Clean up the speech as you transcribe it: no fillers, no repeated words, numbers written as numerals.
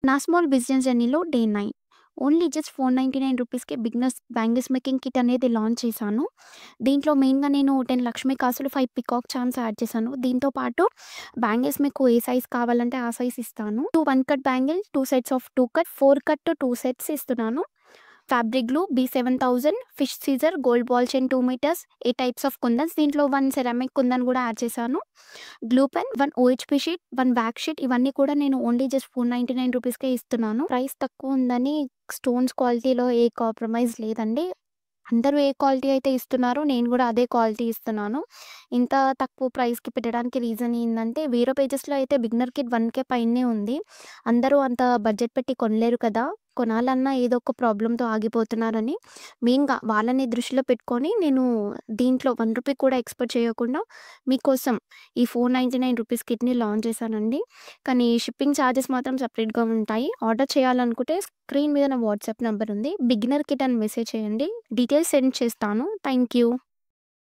నా small business జర్నీలో day 9. Only just 499 రూపీస్‌కే బిగినర్స్ బ్యాంగిల్స్ మేకింగ్ కిట్ అనేది లాంచ్ చేశాను. దీంట్లో మెయిన్‌గా నేను 10 లక్ష్మీ కాసులు, 5 పికాక్ చార్మ్స్ యాడ్ చేశాను. దీంతో పాటు బ్యాంగిల్స్ మీకు ఏ సైజ్ కావాలంటే ఆ సైజ్ ఇస్తాను. 2 1 cut bangle, 2 sets of 2 cut, 4 cut 2 sets ఇస్తున్నాను. Fabric glue, B7000, fish scissor, gold ball chain 2 metres, 8 types of kundans. దీంట్లో 1 సెరామిక్ కుందన్ కూడా యాడ్ చేశాను. Glue pen, 1 OHP sheet, 1 back sheet ఇవన్నీ కూడా నేను ఓన్లీ జస్ట్ 499 రూపీస్‌కే ఇస్తున్నాను. ప్రైస్ తక్కువ ఉందని స్టోన్స్ క్వాలిటీలో ఏ కాంప్రమైజ్ లేదండి. అందరూ ఏ క్వాలిటీ అయితే ఇస్తున్నారో నేను గూడా అదే క్వాలిటీ ఇస్తున్నాను. ఇంత తక్కువ ప్రైస్‌కి పెట్టడానికి రీజన్ ఏందంటే, వేరే పేజెస్‌లో అయితే బిగినర్ కిట్ 1,000 పైనే ఉంది. అందరూ అంత బడ్జెట్ పెట్టి కొనలేరు కదా! కొనాలన్నా ఏదో ఒక ప్రాబ్లమ్‌తో ఆగిపోతున్నారని మెయిన్‌గా వాళ్ళని దృష్టిలో పెట్టుకొని నేను దీంట్లో రూ. 1 కూడా ఎక్స్‌పెక్ట్ చేయకుండా మీకోసం ఈ 499 రూపీస్ కిట్‌ని లాంచ్ చేశానండి. కానీ షిప్పింగ్ ఛార్జెస్ మాత్రం సెపరేట్‌గా ఉంటాయి. ఆర్డర్ చేయాలనుకుంటే స్క్రీన్ మీద నా వాట్సాప్ నంబర్ ఉంది. బిగినర్ కిట్ అని మెసేజ్ చేయండి. డీటెయిల్స్ సెండ్ చేస్తాను. Thank you.